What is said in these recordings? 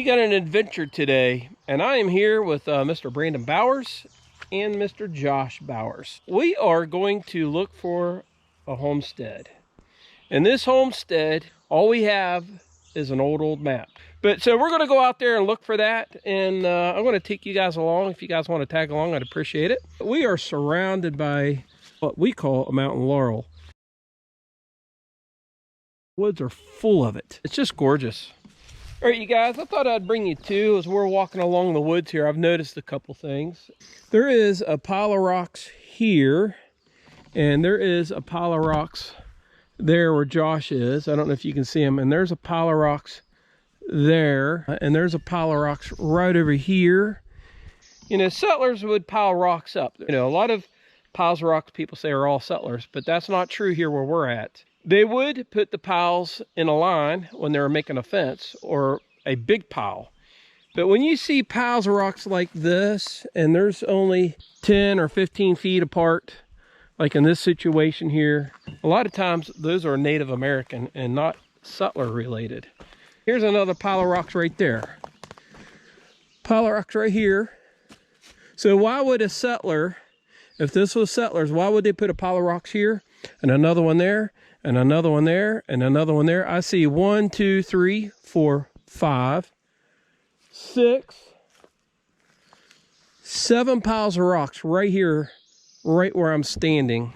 We got an adventure today, and I am here with Mr. Brandon Bowers and Mr. Josh Bowers. We are going to look for a homestead. And this homestead, all we have is an old map. But so we're going to go out there and look for that, and I'm going to take you guys along. If you guys want to tag along, I'd appreciate it. We are surrounded by what we call a mountain laurel. Woods are full of it. It's just gorgeous. All right, you guys, I thought I'd bring you two as we're walking along the woods here. I've noticed a couple things. There is a pile of rocks here, and there is a pile of rocks there where Josh is. I don't know if you can see him. And there's a pile of rocks there, and there's a pile of rocks right over here. You know, settlers would pile rocks up. You know, a lot of piles of rocks people say are all settlers, but that's not true here where we're at. They would put the piles in a line when they were making a fence or a big pile. But when you see piles of rocks like this, and there's only 10 or 15 feet apart, like in this situation here, a lot of times those are Native American and not settler related. Here's another pile of rocks right there. Pile of rocks right here. So why would a settler, if this was settlers, why would they put a pile of rocks here and another one there? And another one there, and another one there. I see 1, 2, 3, 4, 5, 6, 7 piles of rocks right here, right where I'm standing.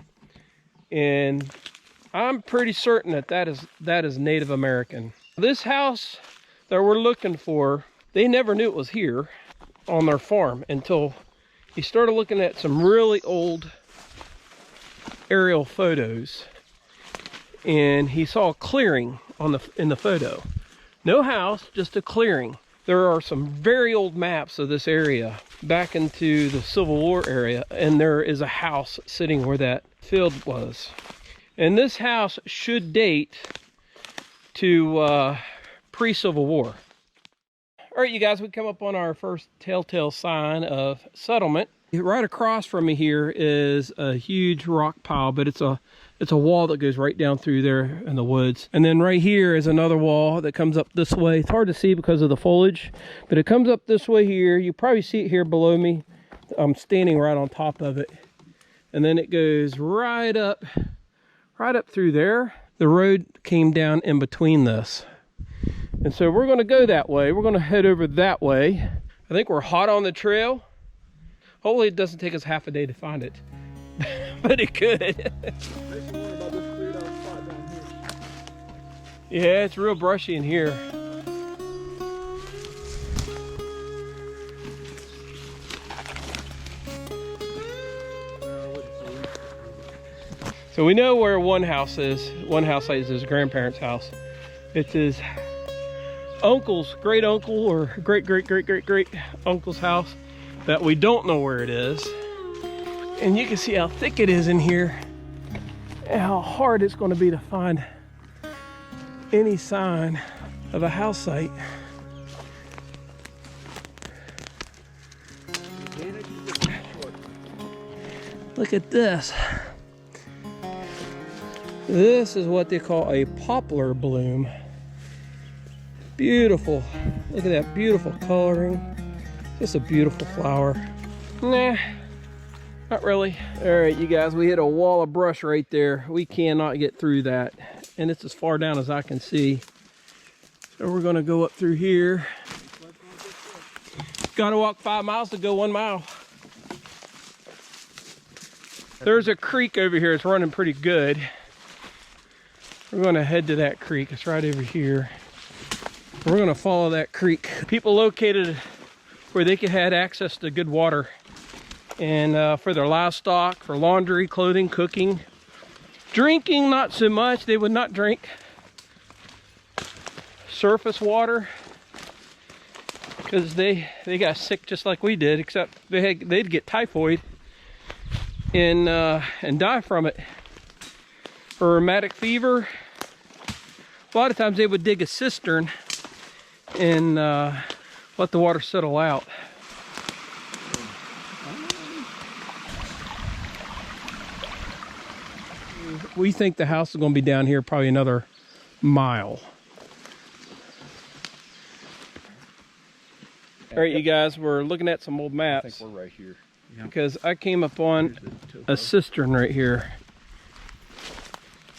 And I'm pretty certain that that is Native American. This house that we're looking for, they never knew it was here on their farm until he started looking at some really old aerial photos. And he saw a clearing in the photo. No house, just a clearing. There are some very old maps of this area back into the Civil War area, and there is a house sitting where that field was. And this house should date to pre-Civil War. All right, you guys, we come up on our first telltale sign of settlement. Right across from me here is a huge rock pile, but it's a wall that goes right down through there in the woods. And then right here is another wall that comes up this way. It's hard to see because of the foliage, but it comes up this way here. You probably see it here below me. I'm standing right on top of it. And then it goes right up through there. The road came down in between this. And so we're going to go that way. We're going to head over that way. I think we're hot on the trail. Hopefully it doesn't take us half a day to find it, but it could. Yeah, it's real brushy in here. So we know where one house is. One house is his grandparents' house. It's his uncle's great uncle or great uncle's house that we don't know where it is. And you can see how thick it is in here and how hard it's going to be to find any sign of a house site. Look at this. This is what they call a poplar bloom. Beautiful. Look at that beautiful coloring. Just a beautiful flower. Nah, not really. All right, you guys, we hit a wall of brush right there. We cannot get through that. And it's as far down as I can see. So we're gonna go up through here. Gotta walk 5 miles to go 1 mile. There's a creek over here. It's running pretty good. We're gonna head to that creek. It's right over here. We're gonna follow that creek. People located where they could have access to good water and for their livestock, for laundry, clothing, cooking. Drinking, not so much. They would not drink surface water because they got sick just like we did, except they'd get typhoid and die from it. For rheumatic fever, a lot of times they would dig a cistern and let the water settle out. We think the house is going to be down here probably another mile. All right, you guys, we're looking at some old maps. I think we're right here. Yeah. Because I came upon a cistern right here.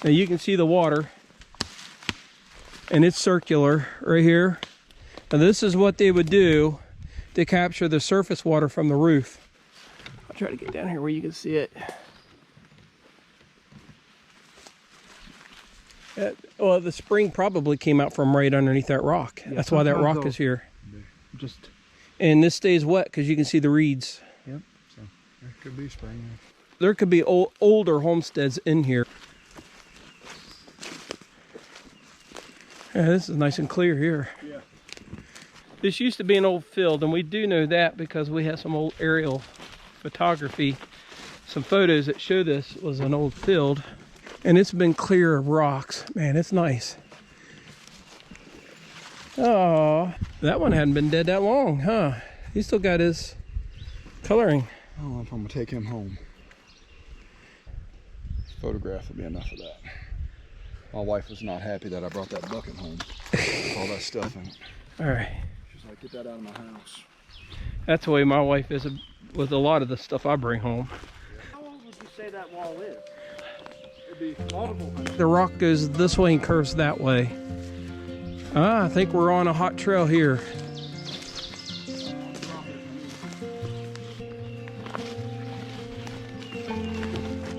Now you can see the water, and it's circular right here. And this is what they would do to capture the surface water from the roof. I'll try to get down here where you can see it. Well, the spring probably came out from right underneath that rock. Yeah, that's why that rock is here. And this stays wet because you can see the reeds. Yep, so there could be spring. There could be older homesteads in here. Yeah, this is nice and clear here. Yeah. This used to be an old field, and we do know that because we have some old aerial photography, some photos that show this was an old field. And it's been clear of rocks. Man, it's nice. Oh, that one hadn't been dead that long, huh? He still got his coloring. I don't know if I'm gonna take him home. This photograph will be enough of that. My wife was not happy that I brought that bucket home with all that stuff in it. All right. She's like, get that out of my house. That's the way my wife is with a lot of the stuff I bring home. How old would you say that wall is? It'd be multiple. The rock goes this way and curves that way. I think we're on a hot trail here.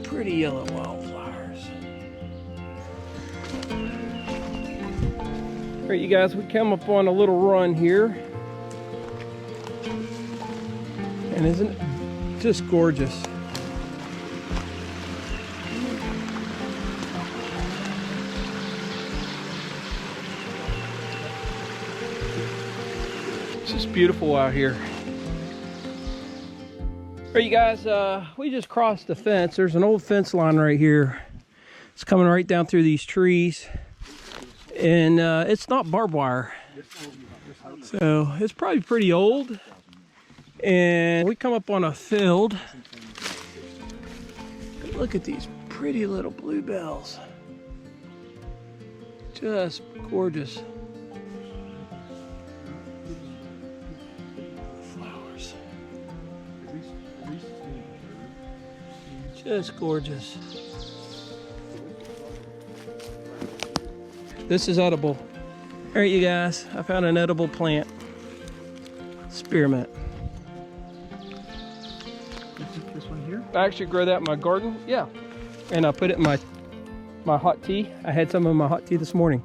Pretty yellow wildflowers. All right, you guys, we come up on a little run here. And isn't it just gorgeous? It's just beautiful out here. All right, you guys, we just crossed the fence. There's an old fence line right here. It's coming right down through these trees. And it's not barbed wire. So it's probably pretty old. And we come up on a field. Look at these pretty little bluebells. Just gorgeous. Flowers. Just gorgeous. This is edible. All right, you guys, I found an edible plant. Spearmint. This one here? I actually grow that in my garden, yeah. And I put it in my hot tea. I had some in my hot tea this morning.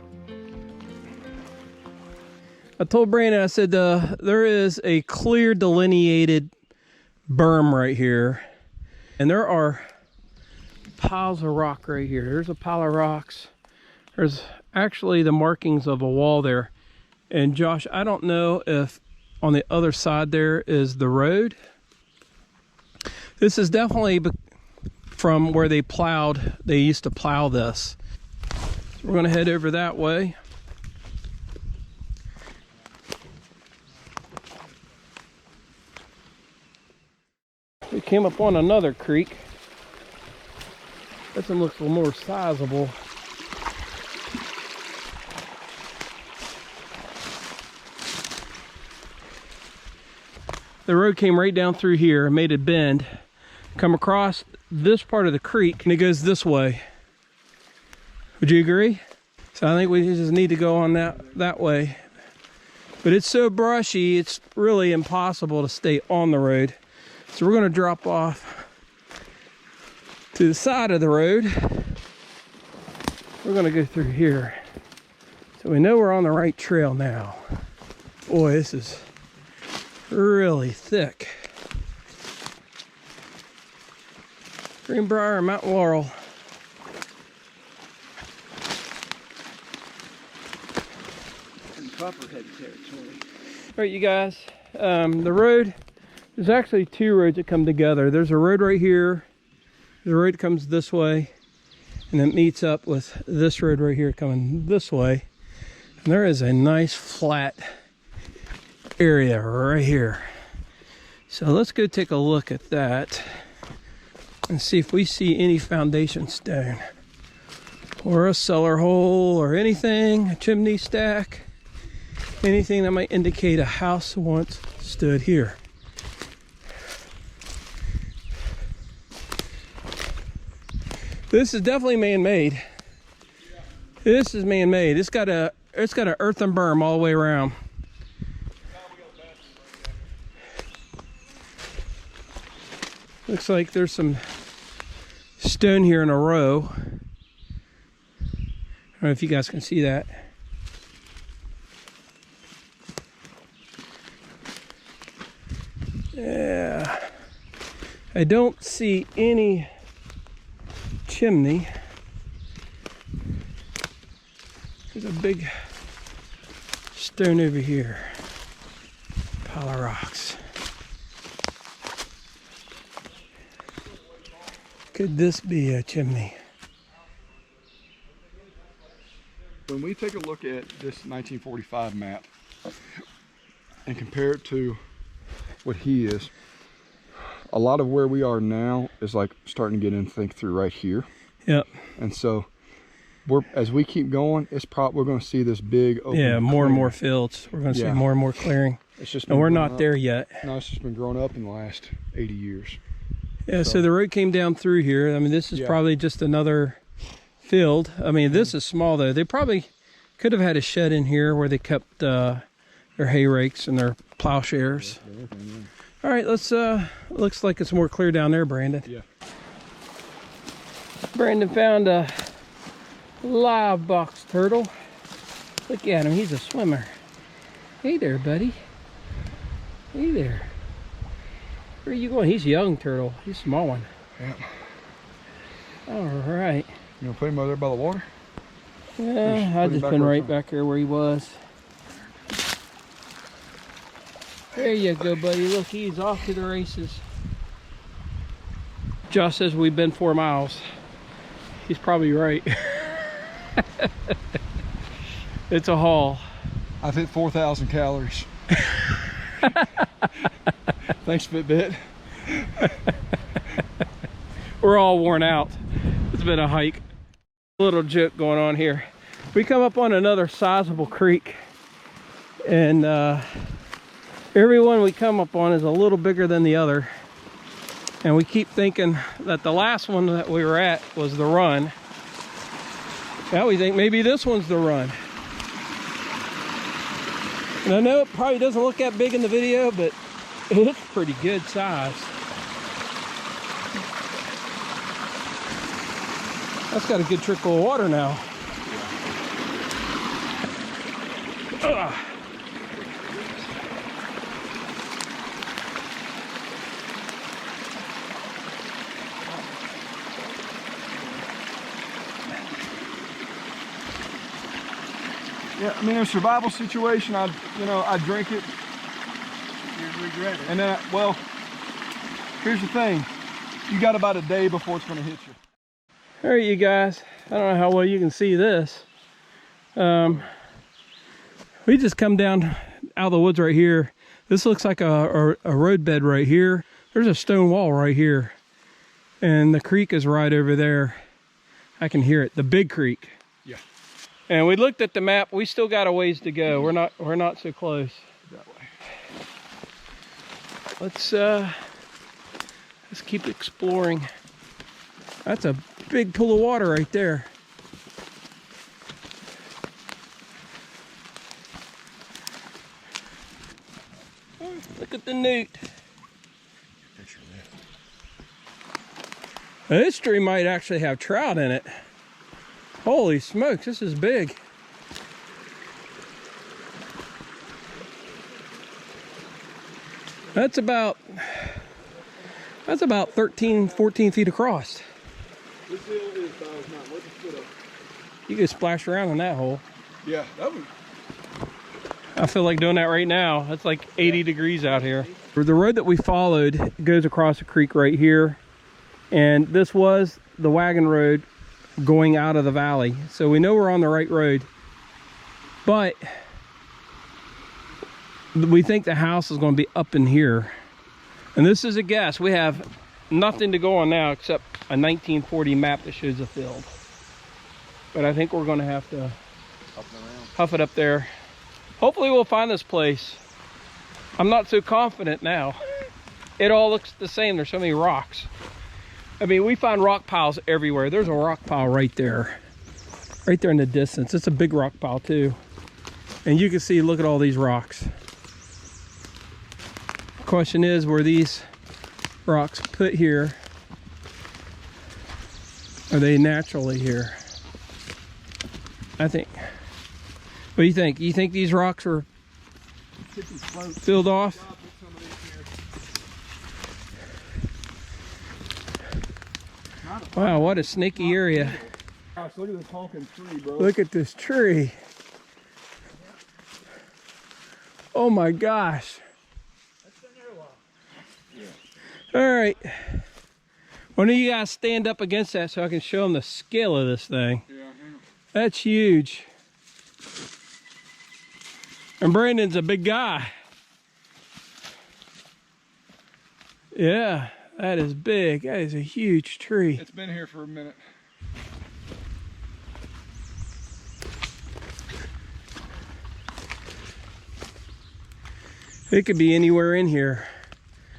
I told Brandon, I said, there is a clear delineated berm right here. And there are piles of rock right here. There's a pile of rocks. There's actually the markings of a wall there. And Josh, I don't know if on the other side there is the road. This is definitely from where they plowed. They used to plow this. So we're gonna head over that way. We came up on another creek. This one looks a little more sizable. The road came right down through here and made a bend. Come across this part of the creek and it goes this way. Would you agree? So I think we just need to go on that way. But it's so brushy, it's really impossible to stay on the road. So we're gonna drop off to the side of the road. We're gonna go through here. So we know we're on the right trail now. Boy, this is really thick. Greenbrier and Mountain Laurel. And Copperhead territory. All right, you guys, the road, there's actually two roads that come together. There's a road right here. The road comes this way, and it meets up with this road right here coming this way. And there is a nice flat area right here. So let's go take a look at that and see if we see any foundation stone or a cellar hole or anything, a chimney stack. anything that might indicate a house once stood here. This is definitely man-made. This is man-made. It's got an earthen berm all the way around. Looks like there's some stone here in a row. I don't know if you guys can see that. Yeah. I don't see any chimney. There's a big stone over here. Pile of rocks. Could this be a chimney? When we take a look at this 1945 map and compare it to what he is, a lot of where we are now is like starting to get in think through right here. Yep. And so as we keep going, we're going to see this big open more and more fields. We're going to see more and more clearing. It's just and we're not there yet. No, it's just been growing up in the last 80 years. Yeah, so the road came down through here. I mean, this is probably just another field. I mean, this is small though. They probably could have had a shed in here where they kept their hay rakes and their plowshares. All right, let's looks like it's more clear down there, Brandon. Yeah. Brandon found a live box turtle. Look at him, he's a swimmer. Hey there, buddy. Hey there. Where are you going? He's a young turtle. He's a small one. Yeah. All right. You gonna put him over there by the water? Yeah, I just been right back there where he was. There you go, buddy. Look, he's off to the races. Josh says we've been 4 miles. He's probably right. It's a haul. I've hit 4,000 calories. Thanks, Fitbit. We're all worn out. It's been a hike. Little joke going on here. We come up on another sizable creek, and every one we come up on is a little bigger than the other. And we keep thinking that the last one that we were at was the run. Now we think maybe this one's the run. And I know it probably doesn't look that big in the video, but it looks pretty good size. That's got a good trickle of water now. Ugh. Yeah, I mean, in a survival situation, I'd drink it. You'd regret it. And then, well, here's the thing. You got about a day before it's going to hit you. All right, you guys. I don't know how well you can see this. We just come down out of the woods right here. This looks like a road bed right here. There's a stone wall right here. And the creek is right over there. I can hear it, the big creek. Yeah. And we looked at the map. We still got a ways to go. We're not so close. That way. Let's keep exploring. That's a big pool of water right there. Look at the newt. Now, this stream might actually have trout in it. Holy smokes, this is big. That's about 13, 14 feet across. This hill is not worth a foot of. You could splash around in that hole. Yeah, that would. I feel like doing that right now. It's like 80 degrees out here. The road that we followed goes across a creek right here. And this was the wagon road going out of the valley. So we know we're on the right road. But we think the house is going to be up in here. And this is a guess. We have nothing to go on now except a 1940 map that shows a field. But I think we're going to have to huff it up there. Hopefully we'll find this place. I'm not so confident now. It all looks the same. There's so many rocks. I mean, we find rock piles everywhere. There's a rock pile right there. Right there in the distance. It's a big rock pile too. And you can see, look at all these rocks. The question is, were these rocks put here? Are they naturally here? I think. What do you think? You think these rocks were filled off? Wow, what a snaky area. Gosh, look at this honking tree, bro. Look at this tree. Oh my gosh. All right. Why don't you guys stand up against that so I can show them the scale of this thing? Yeah, That's huge. And Brandon's a big guy. Yeah, that is big. That is a huge tree. it's been here for a minute. It could be anywhere in here.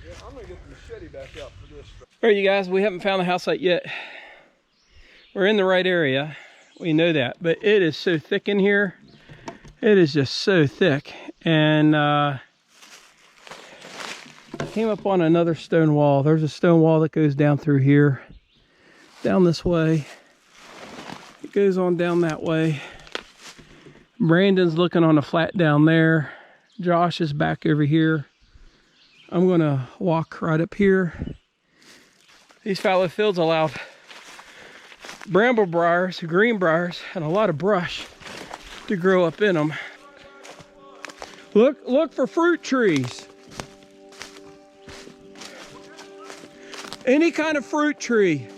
Yeah, I'm gonna get the machete back out for this. All right, you guys, we haven't found the house site yet. We're in the right area. We know that, but it is so thick in here. It is just so thick. And I came up on another stone wall. There's a stone wall that goes down through here, down this way. It goes on down that way. Brandon's looking on a flat down there. Josh is back over here. I'm gonna walk right up here. These fallow fields allowed bramble briars, green briars, and a lot of brush to grow up in them. Look for fruit trees. Any kind of fruit tree.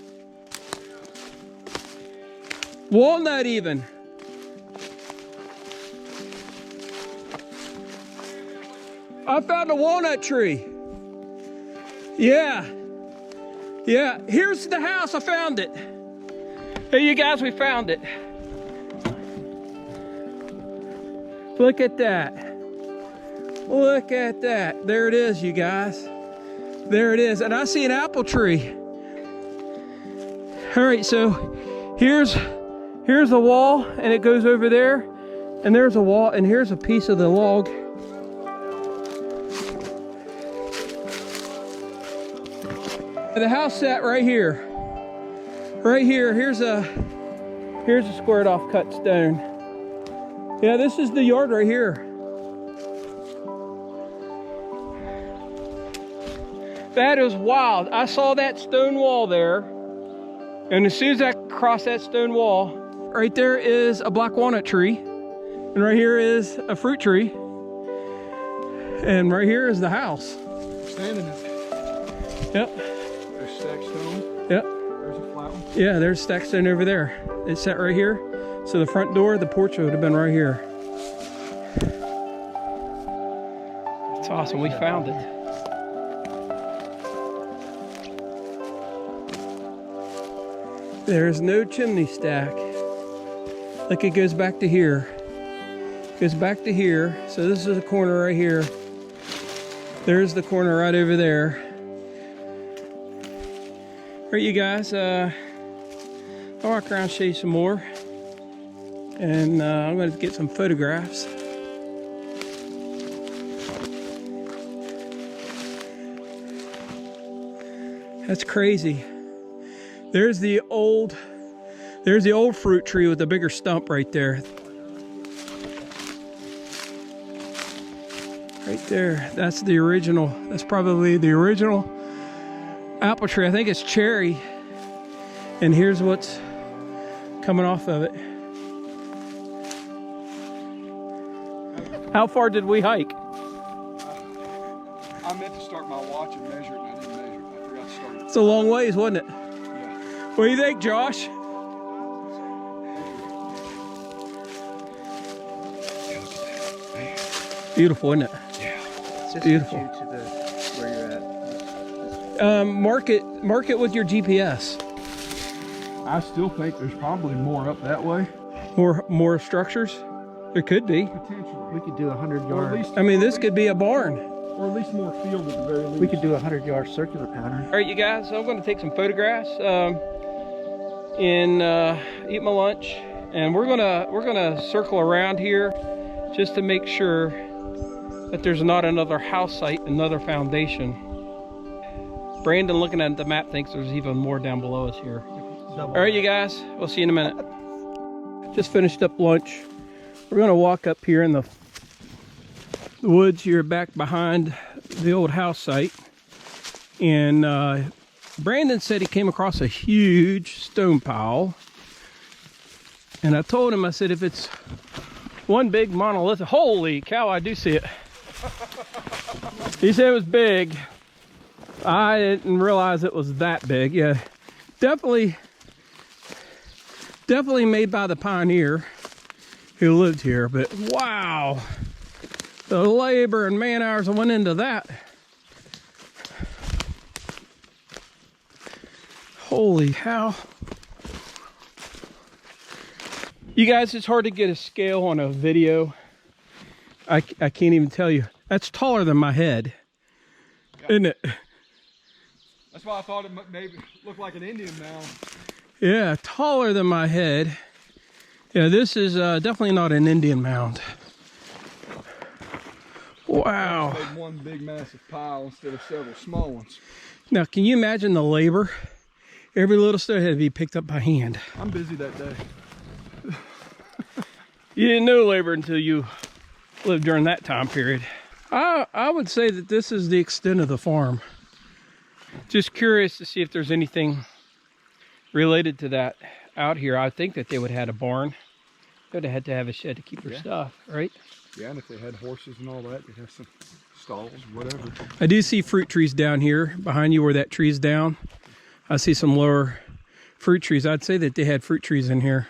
Walnut even. I found a walnut tree. Yeah. Yeah, here's the house. I found it. Hey, you guys, we found it. Look at that. Look at that. There it is, you guys. There it is. And I see an apple tree. All right, so here's a wall, and it goes over there. And there's a wall, and here's a piece of the log. The house sat right here. Right here. Here's a squared off cut stone. Yeah, this is the yard right here. That is wild. I saw that stone wall there, and as soon as I crossed that stone wall, right there is a black walnut tree, and right here is a fruit tree, and right here is the house. Standing it. Yep. There's stacked stone. Yep. There's a flat one. Yeah, there's stacked stone over there. It sat right here. So the front door, the porch would have been right here. It's awesome. We found it. There's no chimney stack. Look, it goes back to here. It goes back to here. So this is the corner right here. There's the corner right over there. All right, you guys, I'll walk around and show you some more. And I'm going to get some photographs. That's crazy. There's the old fruit tree with the bigger stump right there. Right there. That's the original. That's probably the original apple tree. I think it's cherry. And here's what's coming off of it. How far did we hike? I meant to start my watch and measure it, and I didn't measure it. I forgot to start it. It's a long ways, wasn't it? Yeah. What do you think, Josh? Beautiful, isn't it? Yeah. It's just Beautiful. due to where you're at. Mark it with your GPS. I still think there's probably more up that way. More structures. There could be. Potentially. We could do 100 Or at yard. least, I mean, this could be a barn. or at least more field at the very least. We could do a 100-yard circular pattern. All right, you guys, so I'm going to take some photographs and eat my lunch, and we're gonna circle around here just to make sure that there's not another house site, another foundation. Brandon, looking at the map, thinks there's even more down below us here. All right, you guys, we'll see you in a minute. Just finished up lunch. We're gonna walk up here in the woods here back behind the old house site, and Brandon said he came across a huge stone pile, and I told him, I said, if it's one big monolithic, holy cow, I do see it. He said it was big. I didn't realize it was that big. Yeah, definitely made by the pioneer who lived here, but wow, the labor and man hours that went into that. Holy cow. You guys, it's hard to get a scale on a video. I can't even tell you. That's taller than my head, isn't it? That's why I thought it maybe looked like an Indian mound. Yeah, taller than my head. Yeah, this is definitely not an Indian mound. Wow. Made one big massive pile instead of several small ones. Now, can you imagine the labor? Every little stone had to be picked up by hand. I'm busy that day. You didn't know labor until you lived during that time period. I would say that this is the extent of the farm. Just curious to see if there's anything related to that out here. I think that they would have had a barn. They would have had to have a shed to keep their stuff, right? Yeah, and if they had horses and all that, they'd have some stalls, whatever. I do see fruit trees down here behind you where that tree's down. I see some lower fruit trees. I'd say that they had fruit trees in here.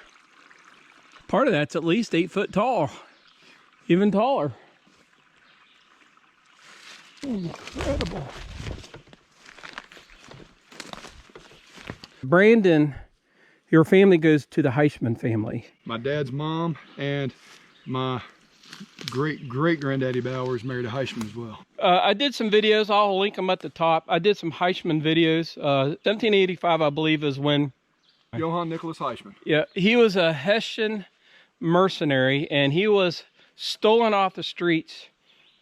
Part of that's at least 8 foot tall, even taller. Incredible. Brandon, your family goes to the Heisman family. My dad's mom and my great-great-granddaddy Bowers married a Heisman as well. I did some videos. I'll link them at the top. I did some Heisman videos. 1785, I believe, is when... Johann Nicholas Heisman. Yeah, he was a Hessian mercenary, and he was stolen off the streets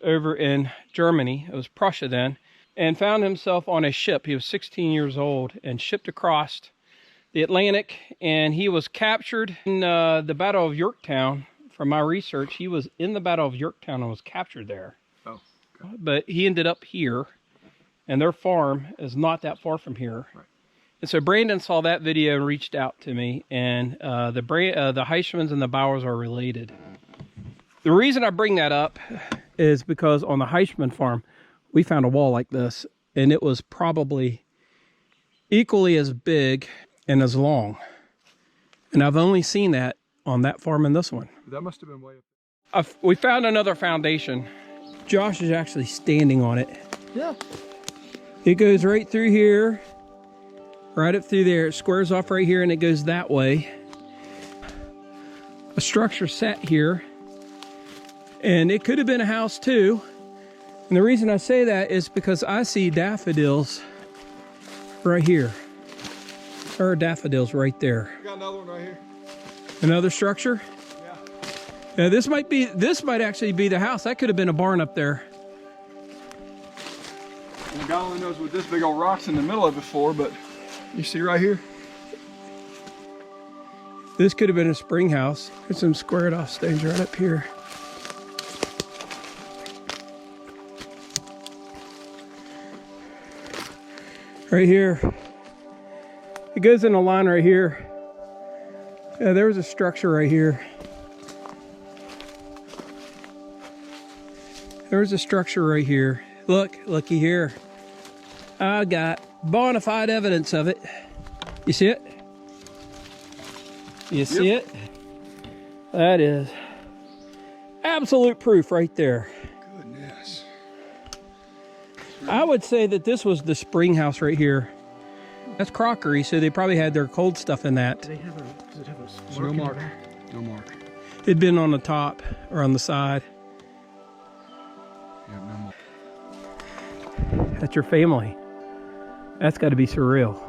over in Germany. It was Prussia then, and found himself on a ship. He was 16 years old and shipped across the Atlantic, and he was captured in the Battle of Yorktown. From my research, he was in the Battle of Yorktown and was captured there. Oh, okay. But he ended up here, and their farm is not that far from here. Right. And so Brandon saw that video and reached out to me, and the Heismans and the Bowers are related. The reason I bring that up is because on the Heisman farm, we found a wall like this, and it was probably equally as big and as long. And I've only seen that on that farm and this one. That must have been way up. We found another foundation. Josh is actually standing on it. Yeah. It goes right through here, right up through there. It squares off right here and it goes that way. A structure sat here, and it could have been a house too. And the reason I say that is because I see daffodils right here. There are daffodils right there. We got another one right here. Another structure? Yeah. Yeah, this might actually be the house. That could have been a barn up there. And God only knows what this big old rock's in the middle of it for, but you see right here? This could have been a spring house. There's some squared off stones right up here. Right here. It goes in a line right here. Yeah, there was a structure right here. There was a structure right here. Look, looky here. I got bona fide evidence of it. You see it? You see it? That is absolute proof right there. Goodness. I would say that this was the spring house right here. That's crockery, so they probably had their cold stuff in that. Does it have a There's no mark. No mark. It'd been on the top or on the side. Yeah, no more. That's your family. That's got to be surreal.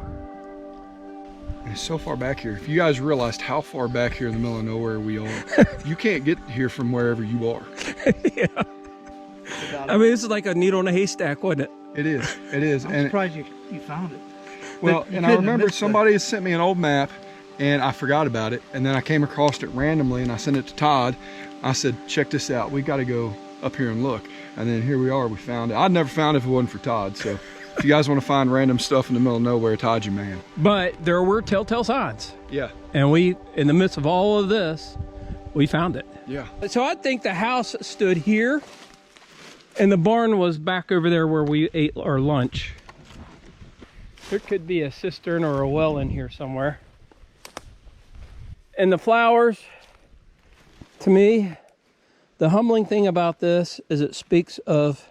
It's so far back here. If you guys realized how far back here in the middle of nowhere we are, you can't get here from wherever you are. Yeah. I mean, this is like a needle in a haystack, wasn't it? It is. It is. I'm surprised you found it. Well, and I remember somebody had sent me an old map and I forgot about it. And then I came across it randomly and I sent it to Todd. I said, check this out. We got to go up here and look. And then here we are. We found it. I'd never found it if it wasn't for Todd. So if you guys want to find random stuff in the middle of nowhere, Todd's your man. But there were telltale signs. Yeah. And we, in the midst of all of this, we found it. Yeah. So I think the house stood here and the barn was back over there where we ate our lunch. There could be a cistern or a well in here somewhere. And the flowers, to me, the humbling thing about this is it speaks of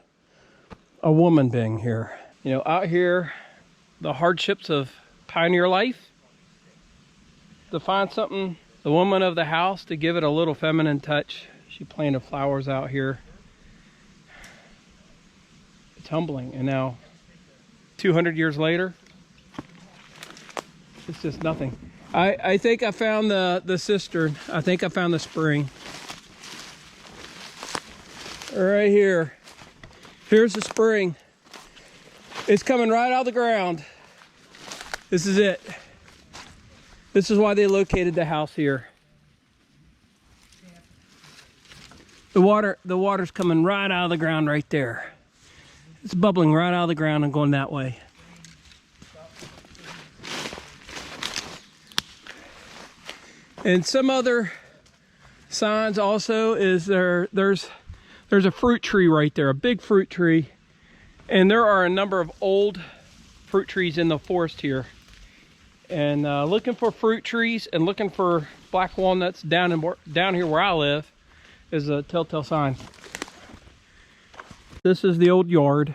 a woman being here. You know, out here, the hardships of pioneer life, to find something, the woman of the house, to give it a little feminine touch. She planted flowers out here. It's humbling. And now, 200 years later, it's just nothing. I think I found the cistern. I think I found the spring. Right here. Here's the spring. It's coming right out of the ground. This is it. This is why they located the house here. The water's coming right out of the ground right there. It's bubbling right out of the ground and going that way. And some other signs also is there's a fruit tree right there, a big fruit tree. And there are a number of old fruit trees in the forest here. And looking for fruit trees and looking for black walnuts down here where I live is a telltale sign. This is the old yard.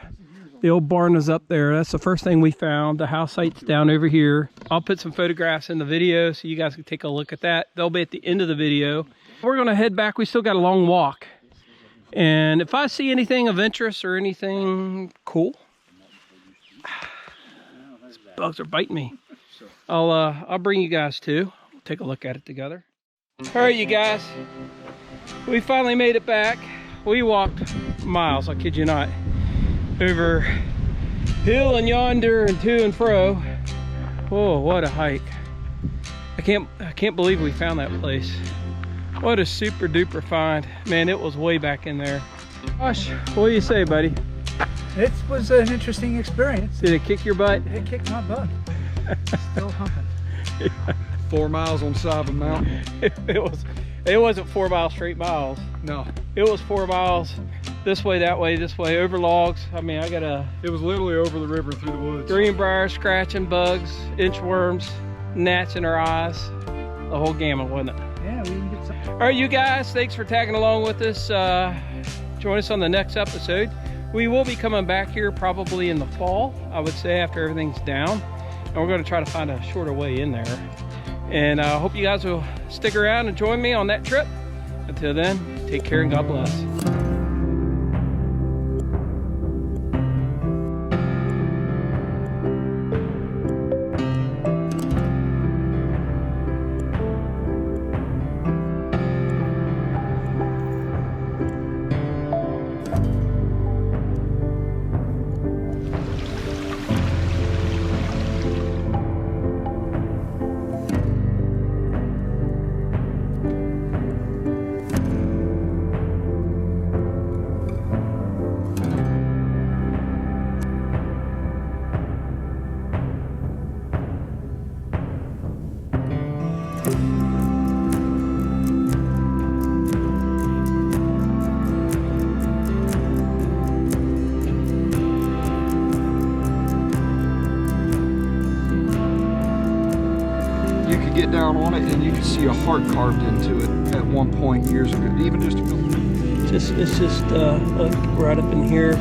The old barn is up there. That's the first thing we found. The house site's down over here. I'll put some photographs in the video so you guys can take a look at that. They'll be at the end of the video. We're gonna head back. We still got a long walk. And if I see anything of interest or anything cool, these bugs are biting me. I'll bring you guys too. We'll take a look at it together. All right, you guys, we finally made it back. We walked miles, I kid you not, over hill and yonder and to and fro. Oh, what a hike. I can't believe we found that place. What a super duper find. Man, it was way back in there. Gosh, what do you say, buddy? It was an interesting experience. Did it kick your butt? It kicked my butt. Still humping. Yeah. 4 miles on the side of a mountain. It wasn't 4 miles straight miles. No. It was 4 miles this way, over logs. I mean, It was literally over the river through the woods. greenbrier, scratching bugs, inchworms, gnats in our eyes. The whole gamut, wasn't it? Yeah, we can get some. All right, you guys, thanks for tagging along with us. Join us on the next episode. We will be coming back here probably in the fall, I would say, after everything's down. And we're going to try to find a shorter way in there. And I hope you guys will stick around and join me on that trip. Until then, take care and God bless. Get down on it and you can see a heart carved into it at one point years ago, even just a couple. It's just right up in here.